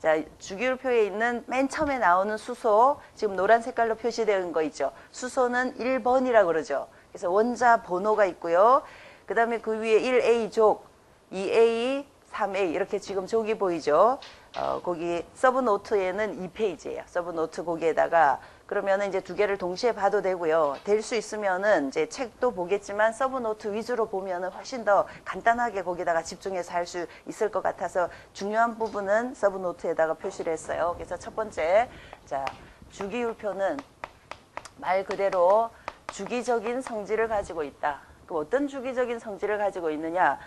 자, 주기율표에 있는 맨 처음에 나오는 수소, 지금 노란 색깔로 표시되는 거 있죠. 수소는 1번이라고 그러죠. 그래서 원자 번호가 있고요. 그 다음에 그 위에 1A족, 2A, 3A 이렇게 지금 족이 보이죠. 거기 서브노트에는 2페이지예요. 서브노트 거기에다가 그러면은 이제 두 개를 동시에 봐도 되고요. 될 수 있으면은 이제 책도 보겠지만 서브노트 위주로 보면은 훨씬 더 간단하게 거기다가 집중해서 할 수 있을 것 같아서 중요한 부분은 서브노트에다가 표시를 했어요. 그래서 첫 번째, 자, 주기율표는 말 그대로 주기적인 성질을 가지고 있다. 그럼 어떤 주기적인 성질을 가지고 있느냐?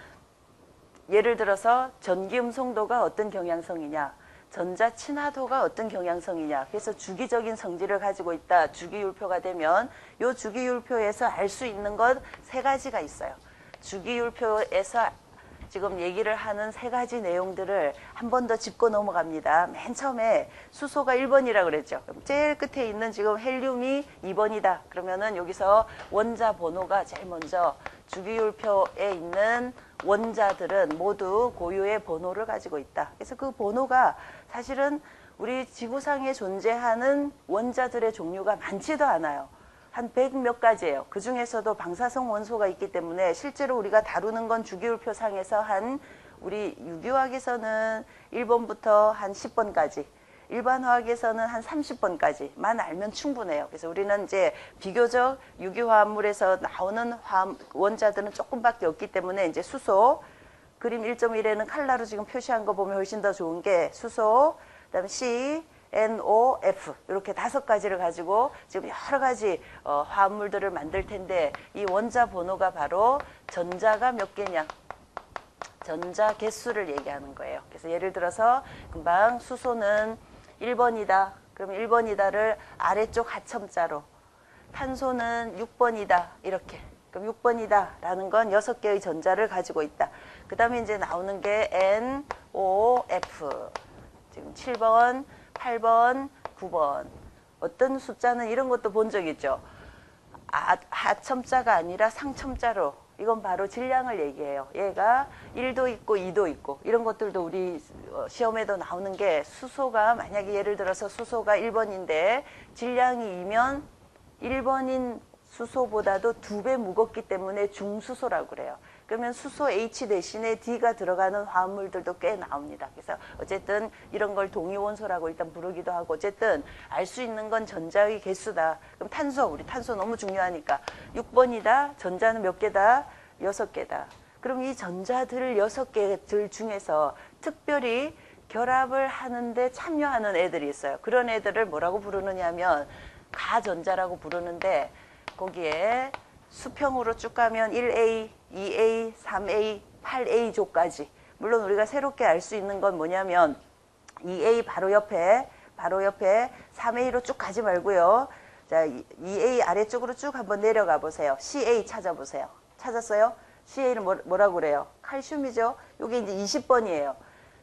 예를 들어서 전기 음성도가 어떤 경향성이냐, 전자 친화도가 어떤 경향성이냐. 그래서 주기적인 성질을 가지고 있다. 주기율표가 되면 이 주기율표에서 알 수 있는 것 세 가지가 있어요. 주기율표에서 지금 얘기를 하는 세 가지 내용들을 한 번 더 짚고 넘어갑니다. 맨 처음에 수소가 1번이라고 그랬죠. 그럼 제일 끝에 있는 지금 헬륨이 2번이다. 그러면은 여기서 원자 번호가 제일 먼저 주기율표에 있는 원자들은 모두 고유의 번호를 가지고 있다. 그래서 그 번호가 사실은 우리 지구상에 존재하는 원자들의 종류가 많지도 않아요. 한 100 몇 가지예요. 그 중에서도 방사성 원소가 있기 때문에 실제로 우리가 다루는 건 주기율표상에서 한 우리 유기화학에서는 1번부터 한 10번까지, 일반 화학에서는 한 30번까지만 알면 충분해요. 그래서 우리는 이제 비교적 유기화합물에서 나오는 원자들은 조금밖에 없기 때문에 이제 수소, 그림 1.1에는 칼라로 지금 표시한 거 보면 훨씬 더 좋은 게 수소, 그다음에 C, NOF 이렇게 5가지를 가지고 지금 여러 가지 화합물들을 만들 텐데 이 원자 번호가 바로 전자가 몇 개냐, 전자 개수를 얘기하는 거예요. 그래서 예를 들어서 금방 수소는 1번이다. 그럼 1번이다를 아래쪽 하첨자로, 탄소는 6번이다. 이렇게. 그럼 6번이다 라는 건 6개의 전자를 가지고 있다. 그 다음에 이제 나오는 게 NOF. 지금 7번, 8번, 9번. 어떤 숫자는 이런 것도 본 적 있죠. 하첨자가 아니라 상첨자로. 이건 바로 질량을 얘기해요. 얘가 1도 있고 2도 있고 이런 것들도 우리 시험에도 나오는 게 수소가 만약에 예를 들어서 수소가 1번인데 질량이 2면 1번인 수소보다도 2배 무겁기 때문에 중수소라고 그래요. 그러면 수소 H 대신에 D가 들어가는 화합물들도 꽤 나옵니다. 그래서 어쨌든 이런 걸 동위원소라고 일단 부르기도 하고 어쨌든 알 수 있는 건 전자의 개수다. 그럼 탄소, 우리 탄소 너무 중요하니까 6번이다. 전자는 몇 개다? 6개다. 그럼 이 전자들 6개들 중에서 특별히 결합을 하는데 참여하는 애들이 있어요. 그런 애들을 뭐라고 부르느냐 하면 가전자라고 부르는데 거기에 수평으로 쭉 가면 1A, 2A, 3A, 8A조까지. 물론 우리가 새롭게 알 수 있는 건 뭐냐면 2A 바로 옆에 3A로 쭉 가지 말고요. 자, 2A 아래쪽으로 쭉 한번 내려가 보세요. CA 찾아보세요. 찾았어요? CA는 뭐라고 그래요? 칼슘이죠? 이게 이제 20번이에요.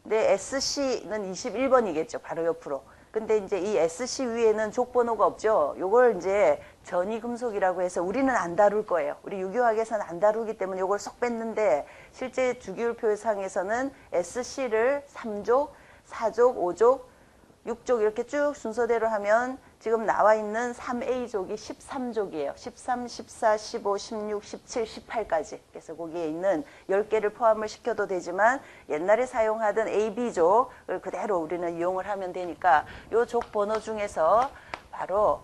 근데 SC는 21번이겠죠. 바로 옆으로. 근데 이제 이 SC 위에는 족번호가 없죠. 요걸 이제 전이금속이라고 해서 우리는 안 다룰 거예요. 우리 유기화학에서는 안 다루기 때문에 요걸 쏙 뺐는데 실제 주기율표상에서는 SC를 3족, 4족, 5족, 6족 이렇게 쭉 순서대로 하면 지금 나와 있는 3A족이 13족이에요. 13, 14, 15, 16, 17, 18까지. 그래서 거기에 있는 10개를 포함을 시켜도 되지만 옛날에 사용하던 AB족을 그대로 우리는 이용을 하면 되니까 이 족 번호 중에서 바로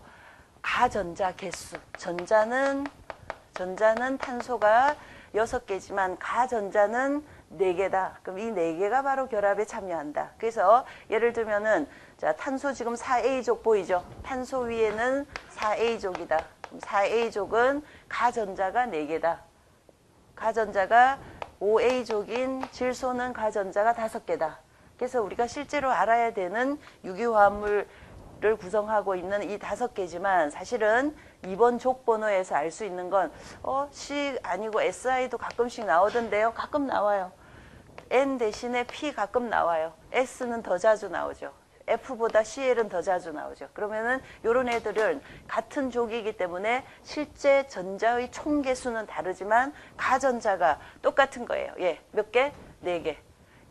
가전자 개수. 전자는 탄소가 6개지만 가전자는 4개다. 그럼 이 4개가 바로 결합에 참여한다. 그래서 예를 들면은 자, 탄소 지금 4A족 보이죠? 탄소 위에는 4A족이다. 그럼 4A족은 가전자가 4개다. 가전자가 5A족인 질소는 가전자가 5개다. 그래서 우리가 실제로 알아야 되는 유기화합물을 구성하고 있는 이 5개지만 사실은 이번 족번호에서 알 수 있는 건 C 아니고 SI도 가끔씩 나오던데요. 가끔 나와요. N 대신에 P 가끔 나와요. S는 더 자주 나오죠. F보다 CL은 더 자주 나오죠. 그러면은 이런 애들은 같은 족이기 때문에 실제 전자의 총 개수는 다르지만 가전자가 똑같은 거예요. 얘 몇 개? 4개.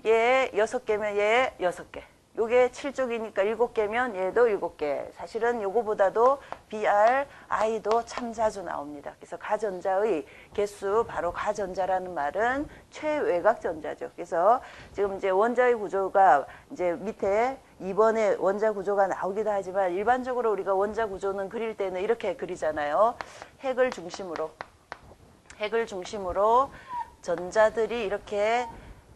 얘 6개면 얘 6개. 요게 7쪽이니까 7개면 얘도 7개. 사실은 요거보다도 BR, I도 참 자주 나옵니다. 그래서 가전자의 개수, 바로 가전자라는 말은 최외곽전자죠. 그래서 지금 이제 원자의 구조가 이제 밑에 2번에 원자 구조가 나오기도 하지만 일반적으로 우리가 원자 구조는 그릴 때는 이렇게 그리잖아요. 핵을 중심으로 전자들이 이렇게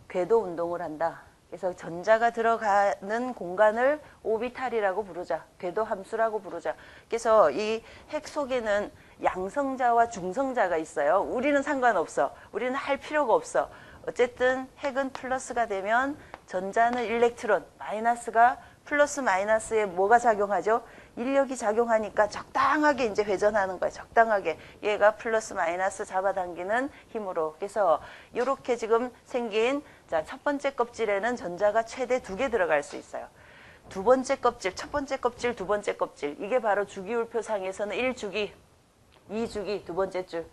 궤도 운동을 한다. 그래서 전자가 들어가는 공간을 오비탈이라고 부르자. 궤도 함수라고 부르자. 그래서 이 핵 속에는 양성자와 중성자가 있어요. 우리는 상관없어. 우리는 할 필요가 없어. 어쨌든 핵은 플러스가 되면 전자는 일렉트론, 마이너스가 플러스 마이너스에 뭐가 작용하죠? 인력이 작용하니까 적당하게 이제 회전하는 거예요. 적당하게. 얘가 플러스 마이너스 잡아당기는 힘으로. 그래서 이렇게 지금 생긴 자, 첫 번째 껍질에는 전자가 최대 2개 들어갈 수 있어요. 두 번째 껍질, 첫 번째 껍질, 두 번째 껍질. 이게 바로 주기율표상에서는 1주기, 2주기, 두 번째 줄.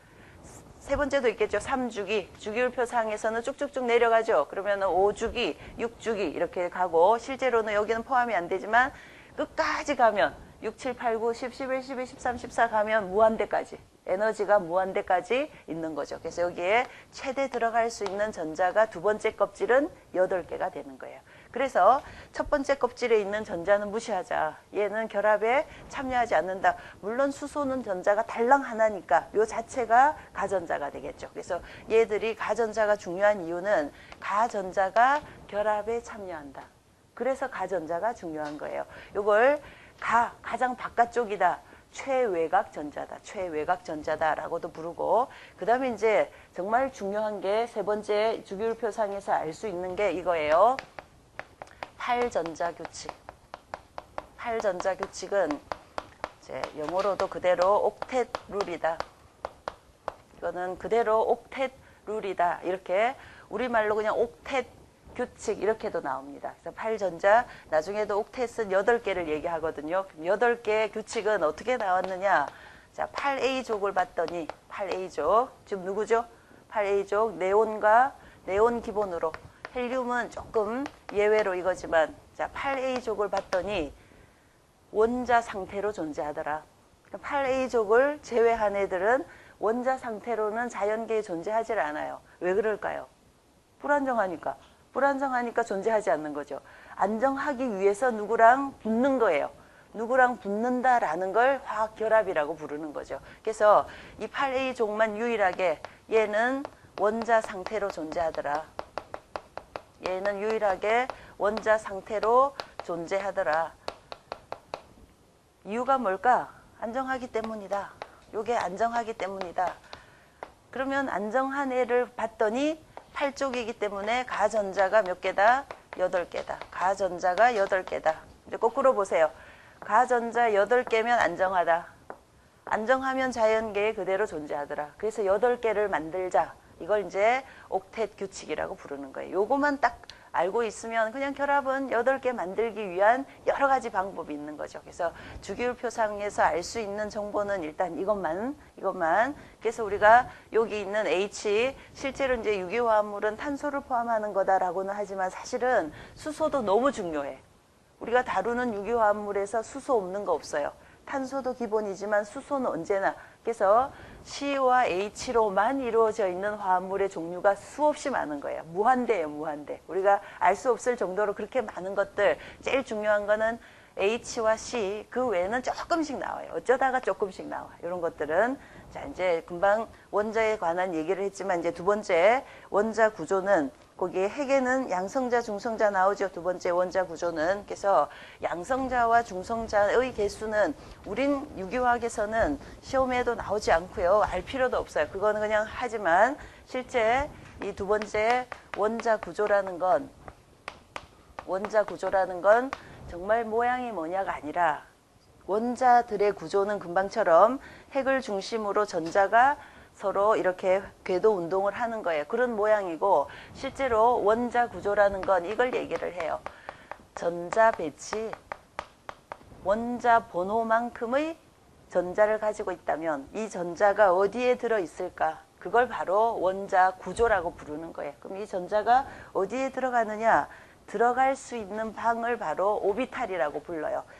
세 번째도 있겠죠. 3주기. 주기율표상에서는 쭉쭉쭉 내려가죠. 그러면 5주기, 6주기 이렇게 가고 실제로는 여기는 포함이 안 되지만 끝까지 가면 6, 7, 8, 9, 10, 11, 12, 13, 14 가면 무한대까지. 에너지가 무한대까지 있는 거죠. 그래서 여기에 최대 들어갈 수 있는 전자가 두 번째 껍질은 8개가 되는 거예요. 그래서 첫 번째 껍질에 있는 전자는 무시하자. 얘는 결합에 참여하지 않는다. 물론 수소는 전자가 달랑 하나니까 요 자체가 가전자가 되겠죠. 그래서 얘들이 가전자가 중요한 이유는 가전자가 결합에 참여한다. 그래서 가전자가 중요한 거예요. 요걸 가장 바깥쪽이다. 최외곽 전자다. 최외곽 전자다라고도 부르고 그 다음에 이제 정말 중요한 게 세 번째 주기율표상에서 알 수 있는 게 이거예요. 8전자 규칙. 8전자 규칙은 이제 영어로도 그대로 옥텟 룰이다. 이거는 그대로 옥텟 룰이다. 이렇게 우리말로 그냥 옥텟 규칙 이렇게도 나옵니다. 그래서 8전자 나중에도 옥텟은 8개를 얘기하거든요. 8개의 규칙은 어떻게 나왔느냐. 자, 8A족을 봤더니 8A족 지금 누구죠? 8A족 네온과 네온 기본으로 헬륨은 조금 예외로 이거지만 자, 8A족을 봤더니 원자 상태로 존재하더라. 8A족을 제외한 애들은 원자 상태로는 자연계에 존재하질 않아요. 왜 그럴까요? 불안정하니까 존재하지 않는 거죠. 안정하기 위해서 누구랑 붙는 거예요. 누구랑 붙는다라는 걸 화학결합이라고 부르는 거죠. 그래서 이 8A족만 유일하게 얘는 원자 상태로 존재하더라. 얘는 유일하게 원자 상태로 존재하더라. 이유가 뭘까? 안정하기 때문이다. 요게 안정하기 때문이다. 그러면 안정한 애를 봤더니 8쪽이기 때문에 가전자가 몇 개다? 8개다. 가전자가 8개다. 이제 거꾸로 보세요. 가전자 8개면 안정하다. 안정하면 자연계에 그대로 존재하더라. 그래서 8개를 만들자. 이걸 이제 옥텟 규칙이라고 부르는 거예요. 요거만 딱 알고 있으면 그냥 결합은 8개 만들기 위한 여러 가지 방법이 있는 거죠. 그래서 주기율표상에서 알 수 있는 정보는 일단 이것만. 그래서 우리가 여기 있는 H, 실제로 이제 유기화합물은 탄소를 포함하는 거다라고는 하지만 사실은 수소도 너무 중요해. 우리가 다루는 유기화합물에서 수소 없는 거 없어요. 탄소도 기본이지만 수소는 언제나. 그래서 C와 H로만 이루어져 있는 화합물의 종류가 수없이 많은 거예요. 무한대예요, 무한대. 우리가 알 수 없을 정도로 그렇게 많은 것들. 제일 중요한 거는 H와 C, 그 외에는 조금씩 나와요. 어쩌다가 조금씩 나와. 이런 것들은. 자, 이제 금방 원자에 관한 얘기를 했지만 이제 두 번째 원자 구조는 거기에 핵에는 양성자, 중성자 나오죠. 두 번째 원자 구조는. 그래서 양성자와 중성자의 개수는 우린 유기화학에서는 시험에도 나오지 않고요. 알 필요도 없어요. 그거는 그냥 하지만 실제 이 두 번째 원자 구조라는 건 정말 모양이 뭐냐가 아니라 원자들의 구조는 금방처럼 핵을 중심으로 전자가 서로 이렇게 궤도 운동을 하는 거예요. 그런 모양이고 실제로 원자 구조라는 건 이걸 얘기를 해요. 전자 배치, 원자 번호만큼의 전자를 가지고 있다면 이 전자가 어디에 들어있을까? 그걸 바로 원자 구조라고 부르는 거예요. 그럼 이 전자가 어디에 들어가느냐? 들어갈 수 있는 방을 바로 오비탈이라고 불러요.